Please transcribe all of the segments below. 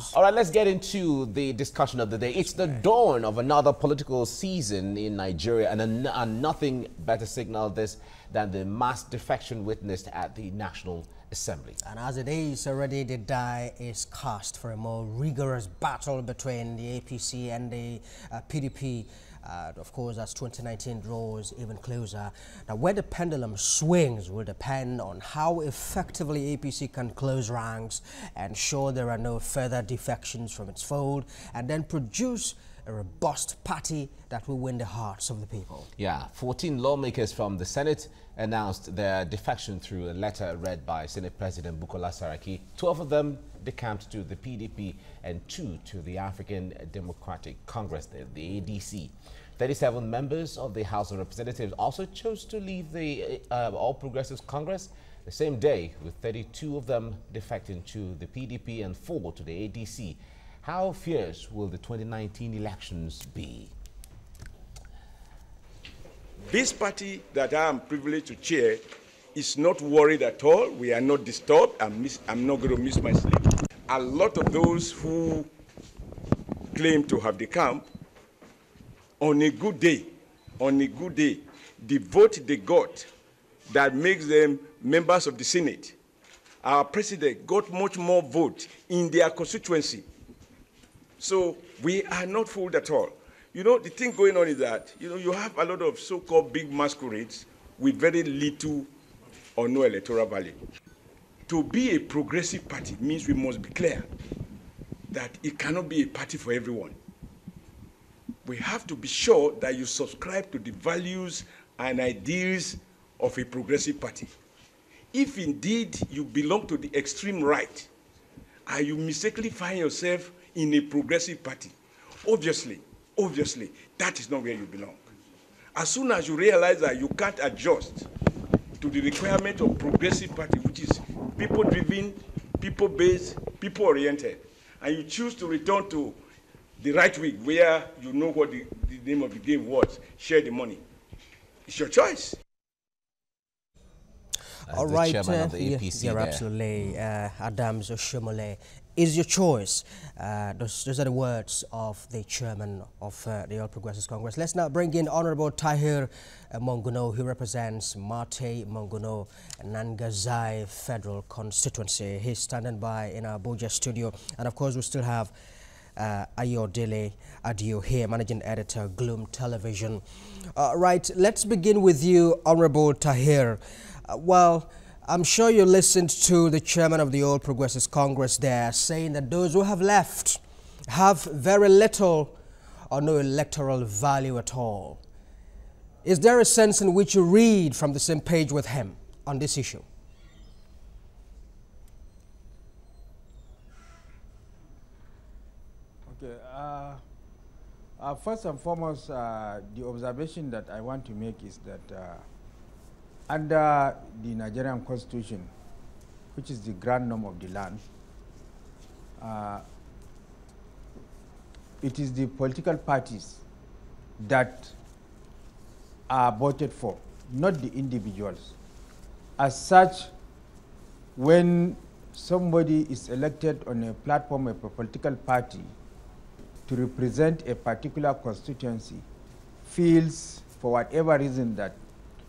news. All right, let's get into the discussion of the day. It's the dawn of another political season in Nigeria, and nothing better signal this than the mass defection witnessed at the National Assembly. And as it is already, the die is cast for a more rigorous battle between the APC and the PDP. Of course, as 2019 draws even closer. Now, where the pendulum swings will depend on how effectively APC can close ranks, ensure there are no further defections from its fold, and then produce a robust party that will win the hearts of the people. Yeah, 14 lawmakers from the Senate announced their defection through a letter read by Senate President Bukola Saraki. 12 of them decamped to the PDP and 2 to the African Democratic Congress, the ADC. 37 members of the House of Representatives also chose to leave the All Progressives Congress the same day, with 32 of them defecting to the PDP and 4 to the ADC. How fierce will the 2019 elections be? This party that I am privileged to chair is not worried at all. We are not disturbed. I'm not going to miss my sleep. A lot of those who claim to have decamped, on a good day, the vote they got that makes them members of the Senate. Our president got much more vote in their constituency. So we are not fooled at all. You know, the thing going on is that, you have a lot of so-called big masquerades with very little or no electoral value. To be a progressive party means we must be clear that it cannot be a party for everyone. We have to be sure that you subscribe to the values and ideals of a progressive party. If indeed you belong to the extreme right, and you mistakenly find yourself in a progressive party, obviously, that is not where you belong. As soon as you realize that you can't adjust to the requirement of progressive party, which is people-driven, people-based, people-oriented, and you choose to return to the right wing, where you know what the name of the game was, share the money, it's your choice. All right, chairman of the APC you're absolutely, Adams Oshomole, is your choice. Those are the words of the chairman of the All Progressives Congress. Let's now bring in Honorable Tahir Monguno, who represents Mate Monguno Nangazai Federal Constituency. He's standing by in our Abuja studio, and of course we still have Ayodele Adio here, Managing Editor, Gloom Television. Right, let's begin with you, Honorable Tahir. Well, I'm sure you listened to the chairman of the All Progressives Congress there saying that those who have left have very little or no electoral value at all. Is there a sense in which you read from the same page with him on this issue? Okay. First and foremost, the observation that I want to make is that under the Nigerian Constitution, which is the grand norm of the land, it is the political parties that are voted for, not the individuals. As such, when somebody is elected on a platform of a political party to represent a particular constituency, feels for whatever reason that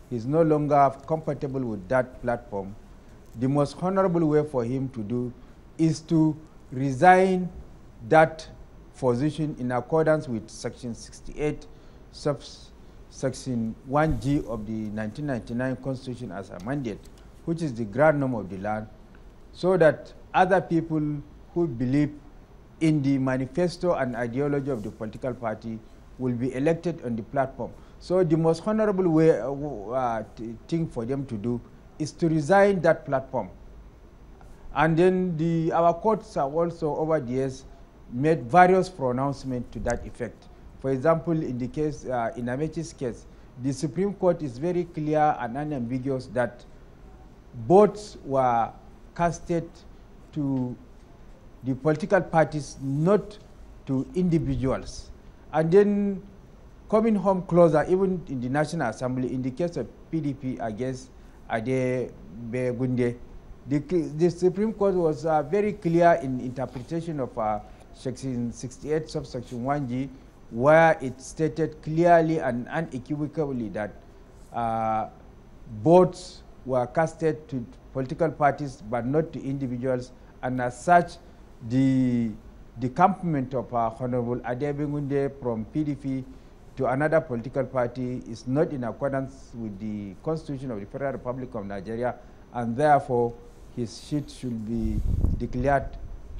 he's no longer comfortable with that platform, the most honorable way for him to do is to resign that position in accordance with Section 68, Section 1G of the 1999 Constitution as amended, which is the grand norm of the land, so that other people who believe in the manifesto and ideology of the political party will be elected on the platform. So the most honorable way thing for them to do is to resign that platform. And then our courts have also over the years made various pronouncements to that effect. For example, in the case, in Amechi's case, the Supreme Court is very clear and unambiguous that votes were casted to the political parties, not to individuals. And then coming home closer, even in the National Assembly, in the case of PDP against Ade Begunde, The Supreme Court was very clear in interpretation of Section 68, subsection 1G, where it stated clearly and unequivocally that votes were casted to political parties but not to individuals, and as such, the decampment of Honorable Adebengunde from PDP to another political party is not in accordance with the Constitution of the Federal Republic of Nigeria, and therefore his seat should be declared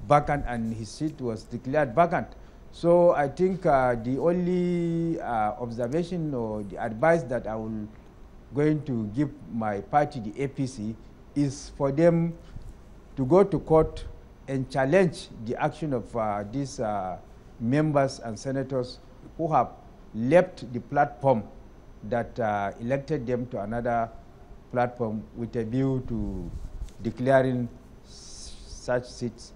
vacant, and his seat was declared vacant. So I think the only observation or the advice that I will going to give my party, the APC, is for them to go to court and challenge the action of these members and senators who have left the platform that elected them to another platform with a view to declaring such seats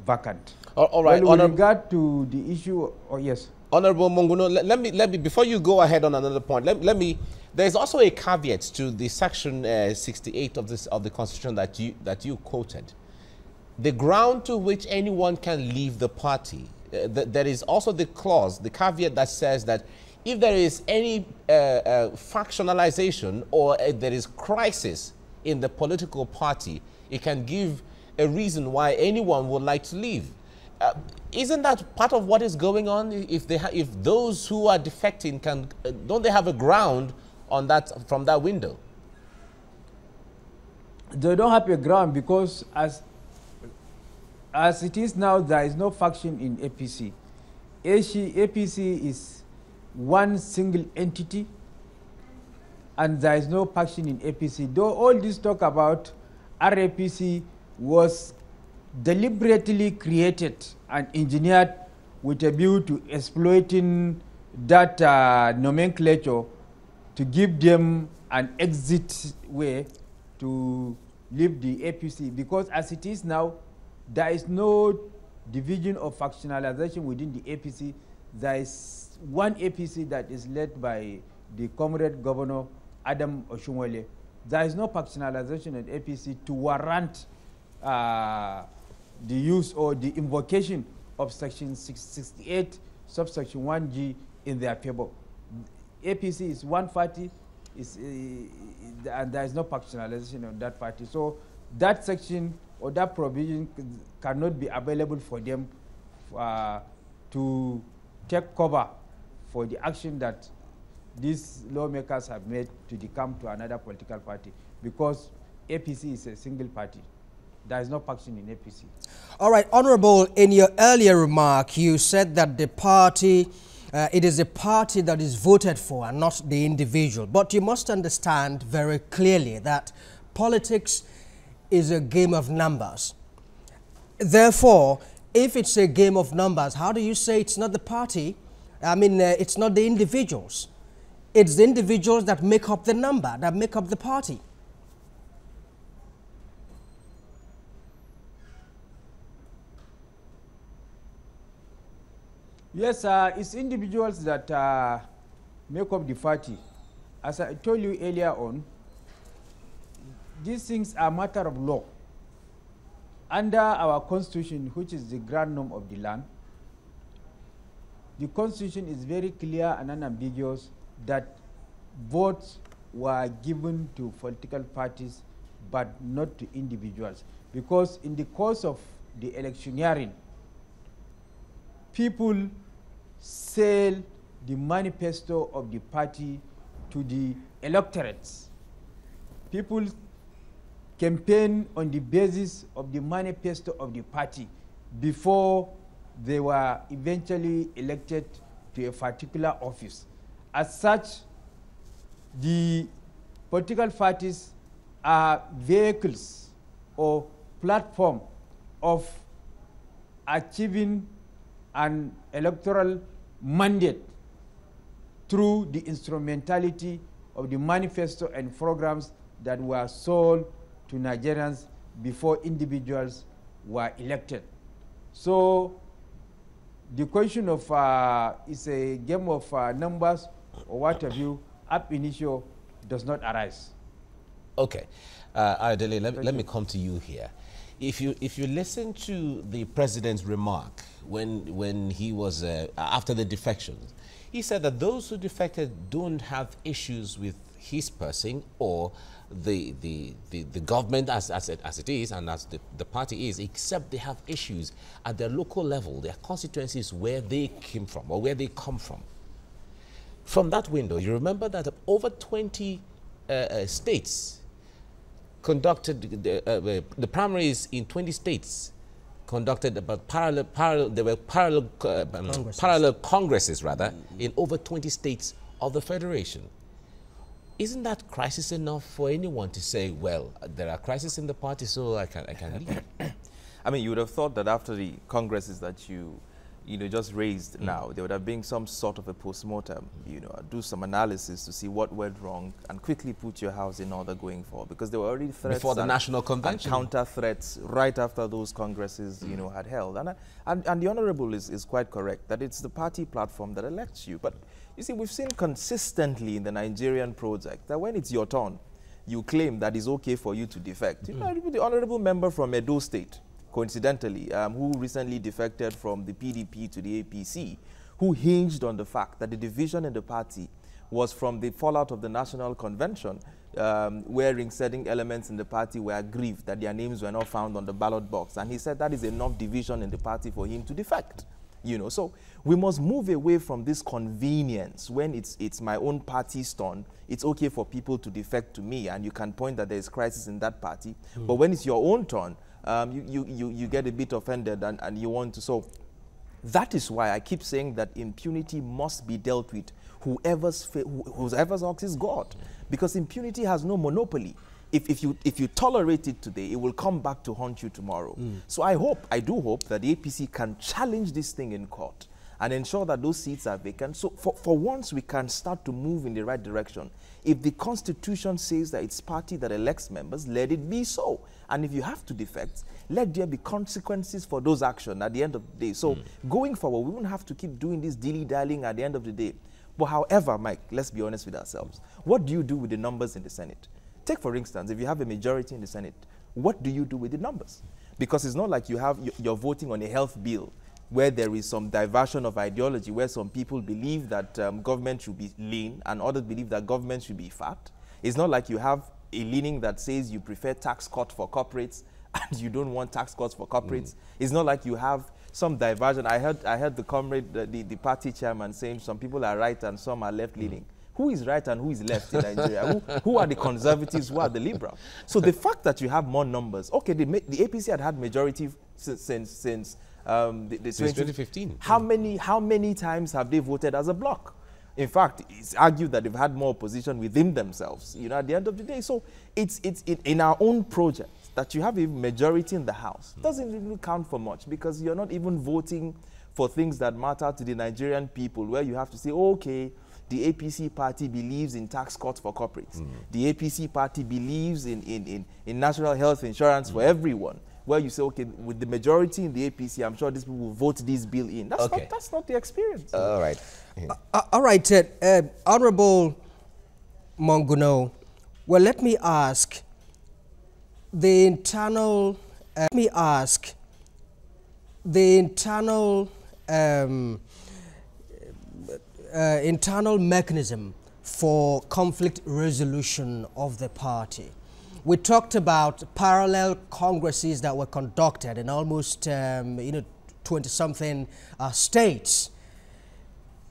vacant. All right. Well, with regard to the issue, yes. Honorable Monguno, let me, before you go ahead on another point, there's also a caveat to the section 68 of the Constitution that you quoted. The ground to which anyone can leave the party, there is also the clause, the caveat that says that if there is any factionalization or there is crisis in the political party, it can give a reason why anyone would like to leave. Isn't that part of what is going on? If those who are defecting don't they have a ground on that from that window? They don't have a ground because as it is now, there is no faction in APC. APC is one single entity, and there is no faction in APC. Though all this talk about RAPC was deliberately created and engineered with a view to exploiting that nomenclature to give them an exit way to leave the APC, because as it is now, there is no division of factionalization within the APC. There is one APC that is led by the comrade governor Adam Oshunwale. There is no factionalization in APC to warrant the use or the invocation of section 68 subsection 1G in their favor. APC is one party, and there is no factionalization on that party. So that section or that provision cannot be available for them to take cover for the action that these lawmakers have made to decamp to another political party, because APC is a single party. There is no faction in APC. All right, Honorable, in your earlier remark, you said that the party, it is the party that is voted for and not the individual. But you must understand very clearly that politics is a game of numbers. Therefore, if it's a game of numbers, how do you say it's not the party? I mean, it's not the individuals. It's the individuals that make up the number, that make up the party. Yes, it's individuals that make up the party. As I told you earlier on, these things are a matter of law. Under our constitution, which is the grand norm of the land, the constitution is very clear and unambiguous that votes were given to political parties but not to individuals. Because in the course of the electioneering, people sell the manifesto of the party to the electorates. People campaign on the basis of the manifesto of the party before they were eventually elected to a particular office. As such, the political parties are vehicles or platform of achieving an electoral mandate through the instrumentality of the manifesto and programs that were sold to Nigerians before individuals were elected. So the question of is a game of numbers or what have you, ab initio does not arise. Okay. Adele, let me come to you here. If you listen to the president's remark when he was after the defections, he said that those who defected don't have issues with his person or the government as it is and as the party is, except they have issues at their local level, their constituencies where they came from or where they come from. From that window, you remember that over 20 states conducted the primaries in 20 states conducted about parallel congresses rather in over 20 states of the federation. Isn't that crisis enough for anyone to say, well, there are crises in the party, so I can leave? I mean, you would have thought that after the congresses that you just raised now, there would have been some sort of a postmortem, do some analysis to see what went wrong and quickly put your house in order going forward, because there were already threats before the national convention, and counter threats right after those congresses, had held. And the Honorable is quite correct that it's the party platform that elects you. But you see, we've seen consistently in the Nigerian project that when it's your turn, you claim that it's okay for you to defect. The Honorable member from Edo State, coincidentally, who recently defected from the PDP to the APC, who hinged on the fact that the division in the party was from the fallout of the National Convention, wherein certain elements in the party were aggrieved that their names were not found on the ballot box. And he said that is enough division in the party for him to defect. So we must move away from this convenience. When it's my own party's turn, it's okay for people to defect to me, and you can point that there is crisis in that party. But when it's your own turn, you get a bit offended and you want to. So that is why I keep saying that impunity must be dealt with whoever's ox is God, because impunity has no monopoly. If you tolerate it today, it will come back to haunt you tomorrow. So I do hope that the APC can challenge this thing in court and ensure that those seats are vacant. So for once we can start to move in the right direction. If the Constitution says that it's party that elects members, let it be so. And if you have to defect, let there be consequences for those actions at the end of the day. So going forward, we won't have to keep doing this dilly-dallying at the end of the day. But however, Mike, let's be honest with ourselves. What do you do with the numbers in the Senate? Take, for instance, if you have a majority in the Senate, what do you do with the numbers? Because it's not like you're voting on a health bill where there is some diversion of ideology, where some people believe that government should be lean and others believe that government should be fat. It's not like you have a leaning that says you prefer tax cut for corporates and you don't want tax cuts for corporates. It's not like you have some diversion. I heard the comrade, the party chairman saying some people are right and some are left-leaning. Who is right and who is left in Nigeria? Who are the conservatives, who are the liberals? So the fact that you have more numbers, okay, the APC had majority since 2015. How many times have they voted as a bloc? In fact, it's argued that they've had more opposition within themselves, at the end of the day. So it's in our own project that you have a majority in the House. Doesn't really count for much, because you're not even voting for things that matter to the Nigerian people, where you have to say, okay, the APC party believes in tax cuts for corporates. The APC party believes in national health insurance for everyone. Where you say, okay, with the majority in the APC, I'm sure these people will vote this bill in. That's not the experience. All right. All right, Honorable Monguno. Well, let me ask the internal. Internal mechanism for conflict resolution of the party. We talked about parallel congresses that were conducted in almost 20-something states.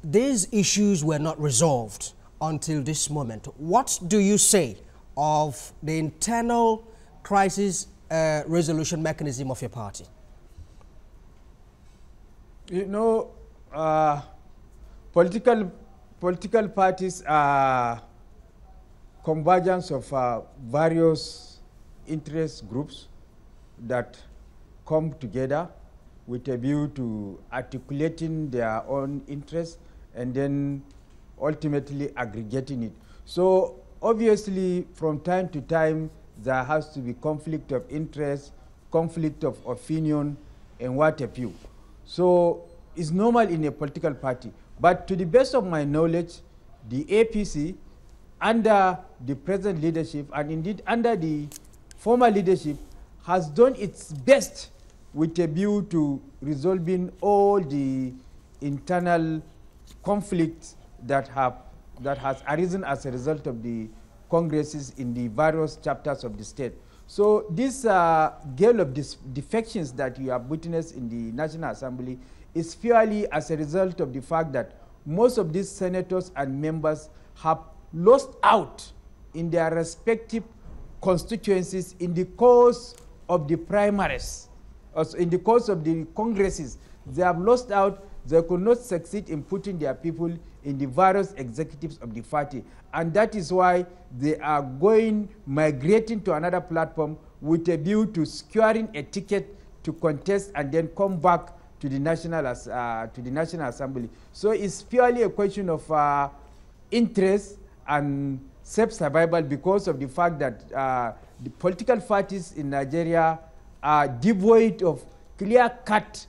These issues were not resolved until this moment. What do you say of the internal crisis resolution mechanism of your party? Political parties are convergence of various interest groups that come together with a view to articulating their own interests and then ultimately aggregating it. So obviously from time to time there has to be conflict of interest, conflict of opinion, and what have you. So it's normal in a political party. But to the best of my knowledge, the APC under the present leadership and indeed under the former leadership has done its best with a view to resolving all the internal conflicts that has arisen as a result of the congresses in the various chapters of the state. So this gale of defections that you have witnessed in the National Assembly is purely as a result of the fact that most of these senators and members have lost out in their respective constituencies in the course of the primaries, in the course of the congresses. They have lost out. They could not succeed in putting their people in the various executives of the party. And that is why they are migrating to another platform with a view to securing a ticket to contest and then come back to the National Assembly. So it's purely a question of interest and self-survival because of the fact that the political parties in Nigeria are devoid of clear-cut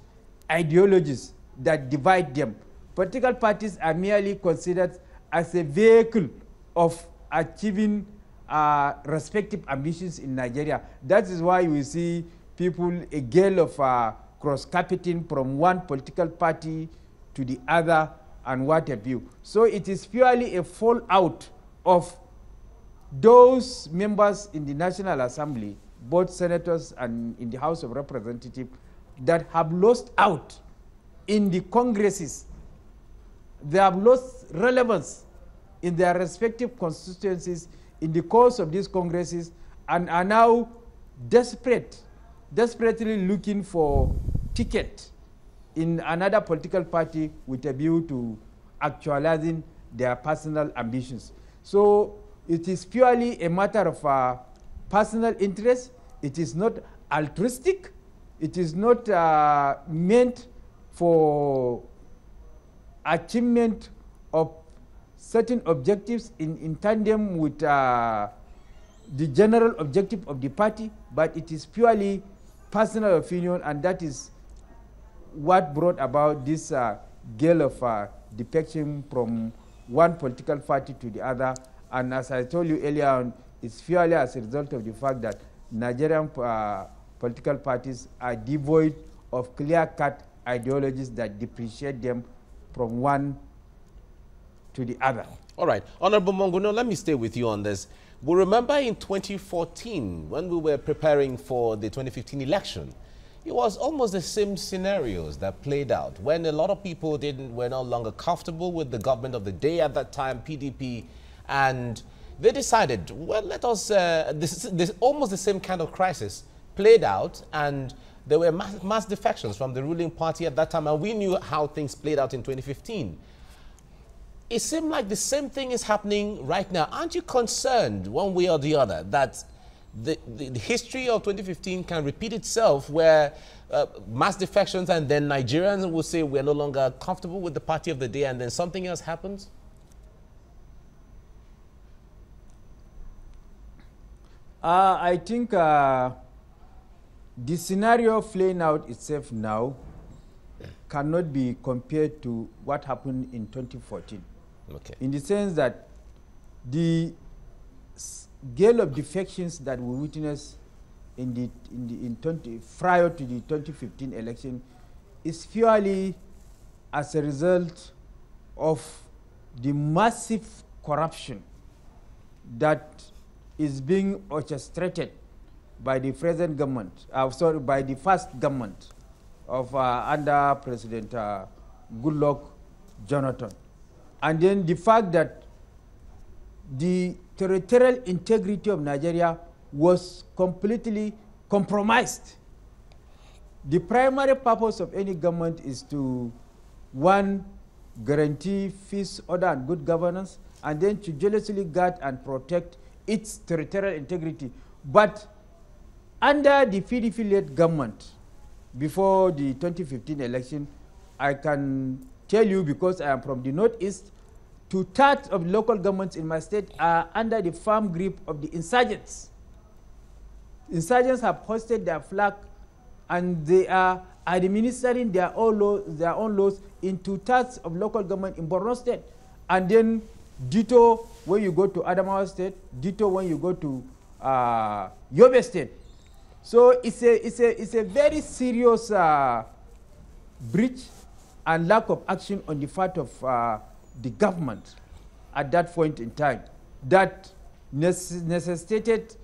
ideologies that divide them. Political parties are merely considered as a vehicle of achieving respective ambitions in Nigeria. That is why we see people, a gale of cross-carpeting from one political party to the other and what have you. So it is purely a fallout of those members in the National Assembly, both senators and in the House of Representatives, that have lost out in the congresses. They have lost relevance in their respective constituencies in the course of these congresses and are now desperately looking for ticket in another political party with a view to actualizing their personal ambitions. So it is purely a matter of personal interest. It is not altruistic. It is not meant for achievement of certain objectives in tandem with the general objective of the party, but it is purely personal opinion, and that is what brought about this gale of defection from one political party to the other. And as I told you earlier on, it's purely as a result of the fact that Nigerian political parties are devoid of clear-cut ideologies that differentiate them from one to the other. All right. Honorable Monguno, let me stay with you on this. We remember in 2014, when we were preparing for the 2015 election, it was almost the same scenarios that played out when a lot of people were no longer comfortable with the government of the day at that time, PDP, and they decided, well, let us, this almost the same kind of crisis played out, and there were mass defections from the ruling party at that time, and we knew how things played out in 2015. It seemed like the same thing is happening right now. Aren't you concerned, one way or the other, that the history of 2015 can repeat itself, where mass defections and then Nigerians will say we're no longer comfortable with the party of the day, and then something else happens? I think the scenario playing out itself now cannot be compared to what happened in 2014. Okay. In the sense that the gale of defections that we witnessed prior to the 2015 election is purely as a result of the massive corruption that is being orchestrated by the present government, by the first government of under President Goodluck Jonathan. And then the fact that the territorial integrity of Nigeria was completely compromised. The primary purpose of any government is to, one, guarantee peace, order, and good governance, and then to jealously guard and protect its territorial integrity. But under the PDP-led government, before the 2015 election, I can tell you, because I am from the Northeast, 2/3 of local governments in my state are under the firm grip of the insurgents. Insurgents have hoisted their flag, and they are administering their own laws in 2/3 of local government in Borno State. And then ditto when you go to Adamawa State, ditto when you go to Yobe State. So it's a very serious breach and lack of action on the part of the government at that point in time that necessitated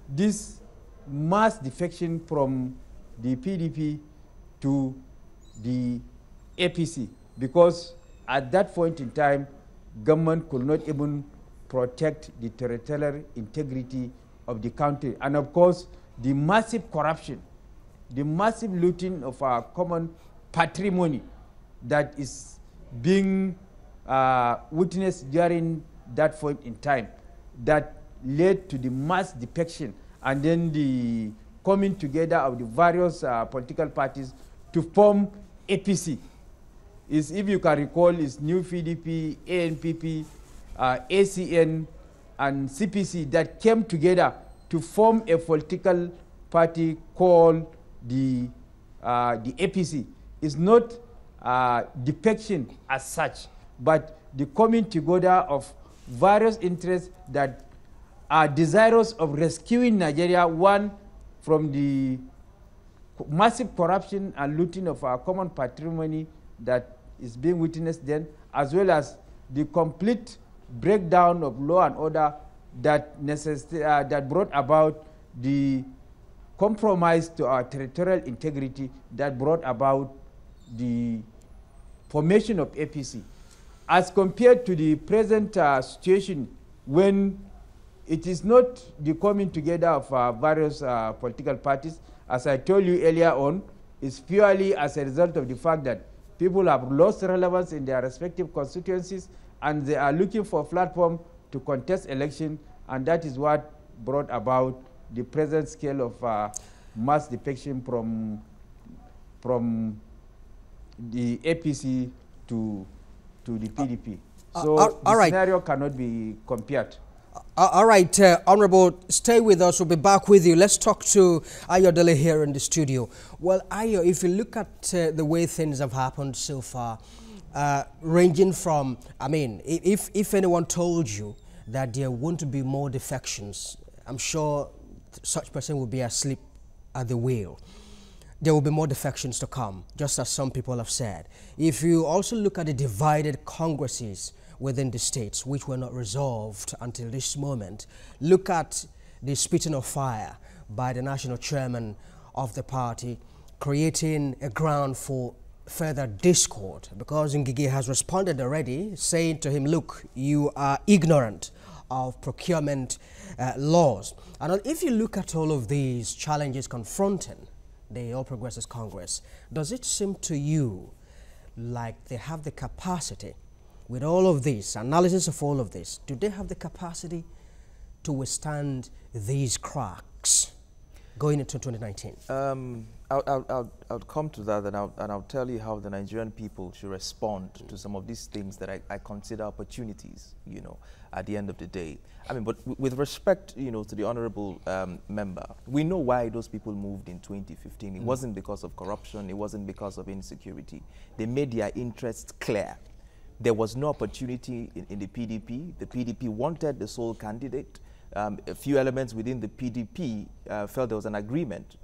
this mass defection from the PDP to the APC, because at that point in time, government could not even protect the territorial integrity of the country. And of course, the massive corruption, the massive looting of our common patrimony that is being witnessed during that point in time, that led to the mass defection and then the coming together of the various political parties to form APC. Is, if you can recall, is New PDP, ANPP, ACN, and CPC that came together to form a political party called the APC. It's not defection as such, but the coming together of various interests that are desirous of rescuing Nigeria, one, from the massive corruption and looting of our common patrimony that is being witnessed then, as well as the complete breakdown of law and order that that brought about the compromise to our territorial integrity, that brought about the formation of APC. As compared to the present situation, when it is not the coming together of various political parties, as I told you earlier on, is purely as a result of the fact that people have lost relevance in their respective constituencies and they are looking for a platform to contest election, and that is what brought about the present scale of mass defection from the APC to the PDP. So the scenario cannot be compared. All right, Honorable, stay with us. We'll be back with you. Let's talk to Ayo Dele here in the studio. Well, Ayo, if you look at the way things have happened so far, ranging from, I mean, if anyone told you that there won't be more defections, I'm sure such person would be asleep at the wheel. There will be more defections to come, just as some people have said. If you also look at the divided congresses within the states, which were not resolved until this moment, look at the spitting of fire by the national chairman of the party, creating a ground for further discord, because Ngige has responded already, saying to him, look, you are ignorant of procurement laws. And if you look at all of these challenges confronting the All Progressives Congress, does it seem to you like they have the capacity, with all of this, analysis of all of this, do they have the capacity to withstand these cracks going into 2019? I'll come to that, and I'll tell you how the Nigerian people should respond to some of these things that I consider opportunities, you know, at the end of the day. I mean, but with respect, you know, to the honorable member, we know why those people moved in 2015. It wasn't because of corruption. It wasn't because of insecurity. They made their interests clear. There was no opportunity in the PDP. The PDP wanted the sole candidate. A few elements within the PDP felt there was an agreement,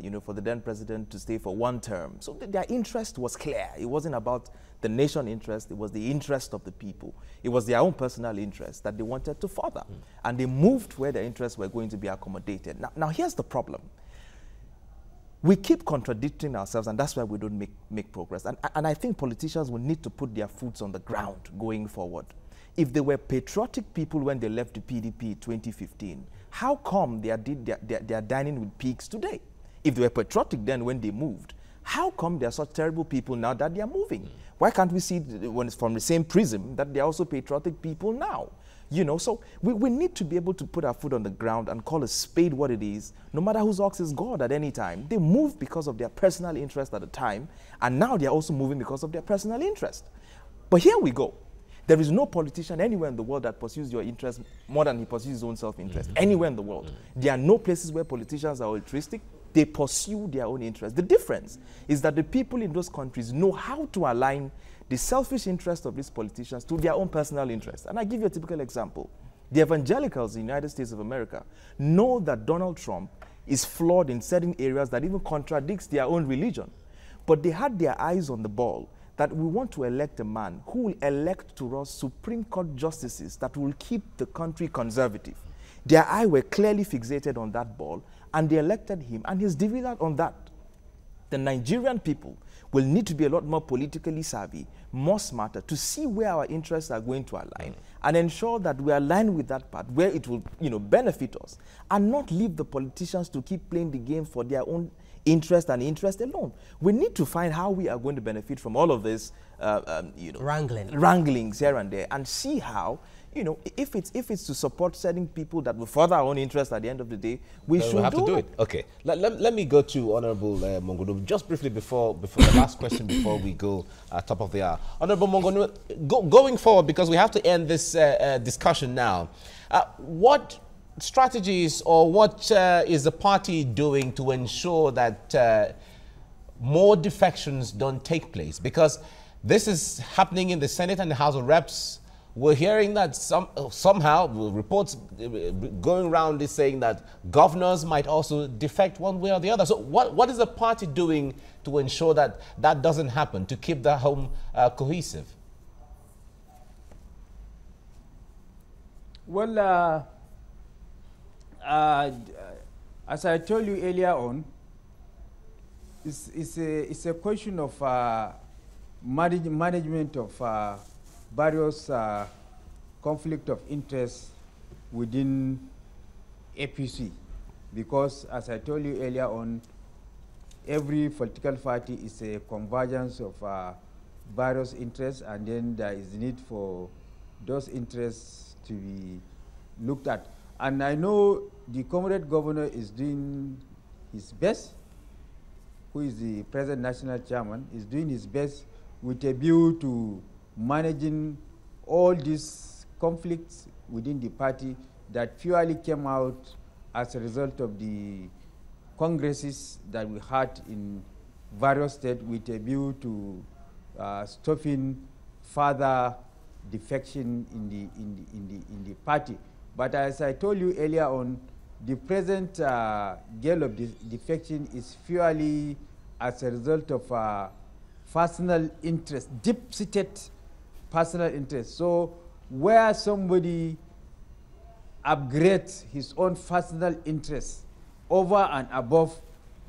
you know, for the then president to stay for one term. So their interest was clear. It wasn't about the nation interest. It was the interest of the people. It was their own personal interest that they wanted to further. And they moved where their interests were going to be accommodated. Now here's the problem. We keep contradicting ourselves, and that's why we don't make progress. And I think politicians will need to put their foots on the ground going forward. If they were patriotic people when they left the PDP in 2015, how come they are dining with pigs today? If they were patriotic then when they moved, how come they are such terrible people now that they are moving? Why can't we see, when it's from the same prism, that they are also patriotic people now? You know, so we need to be able to put our foot on the ground and call a spade what it is, no matter whose ox is God at any time. They moved because of their personal interest at the time, and now they are also moving because of their personal interest. But here we go. There is no politician anywhere in the world that pursues your interest more than he pursues his own self-interest. Anywhere in the world. There are no places where politicians are altruistic. they pursue their own interests. The difference is that the people in those countries know how to align the selfish interests of these politicians to their own personal interests. And I give you a typical example. The evangelicals in the United States of America know that Donald Trump is flawed in certain areas that even contradicts their own religion. But they had their eyes on the ball that we want to elect a man who will elect to us Supreme Court justices that will keep the country conservative. Their eyes were clearly fixated on that ball, and they elected him, and he's delivered on that. The Nigerian people will need to be a lot more politically savvy, more smarter, to see where our interests are going to align and ensure that we align with that part where it will, benefit us, and not leave the politicians to keep playing the game for their own interest and interest alone. We need to find how we are going to benefit from all of this, wranglings here and there, and see how, if it's to support certain people that will further our own interest at the end of the day, we should have to do it. Okay. Let me go to Honorable Monguno just briefly before the last question before we go top of the hour. Honorable Monguno, going forward, because we have to end this discussion now, what strategies or what is the party doing to ensure that more defections don't take place? Because this is happening in the Senate and the House of Reps. We're hearing that somehow reports going around is saying that governors might also defect one way or the other. So what is the party doing to ensure that that doesn't happen, to keep the home cohesive? Well, as I told you earlier on, it's a question of management of various conflict of interest within APC, because as I told you earlier on, every political party is a convergence of various interests, and then there is need for those interests to be looked at. And I know the comrade governor is doing his best, who is the present national chairman, is doing his best with a view to managing all these conflicts within the party that purely came out as a result of the congresses that we had in various states, with a view to stopping further defection in the party. But as I told you earlier on, the present gale of defection is purely as a result of personal interest, deep-seated personal interest. So where somebody upgrades his own personal interest over and above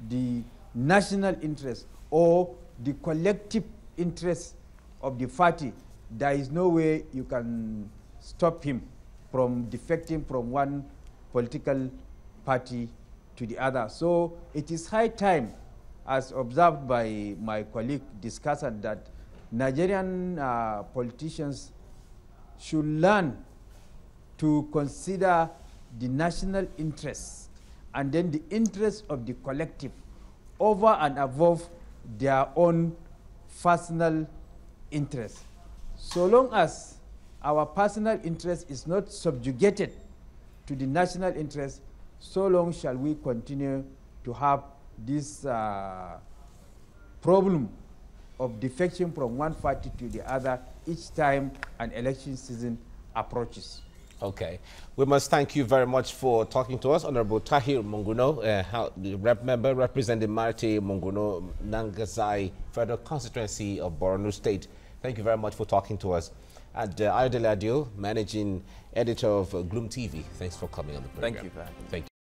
the national interest or the collective interest of the party, there is no way you can stop him from defecting from one political party to the other. So it is high time, as observed by my colleague discussant, that Nigerian politicians should learn to consider the national interest and then the interest of the collective over and above their own personal interest. So long as our personal interest is not subjugated to the national interest, so long shall we continue to have this problem of defection from one party to the other each time an election season approaches. Okay. We must thank you very much for talking to us, Honorable Tahir Monguno, the rep member representing Marte Monguno Nangasai Federal Constituency of Borno State. Thank you very much for talking to us. And Ayodele Adio, Managing Editor of Gloom TV. Thanks for coming on the program. Thank you for having me. Thank you.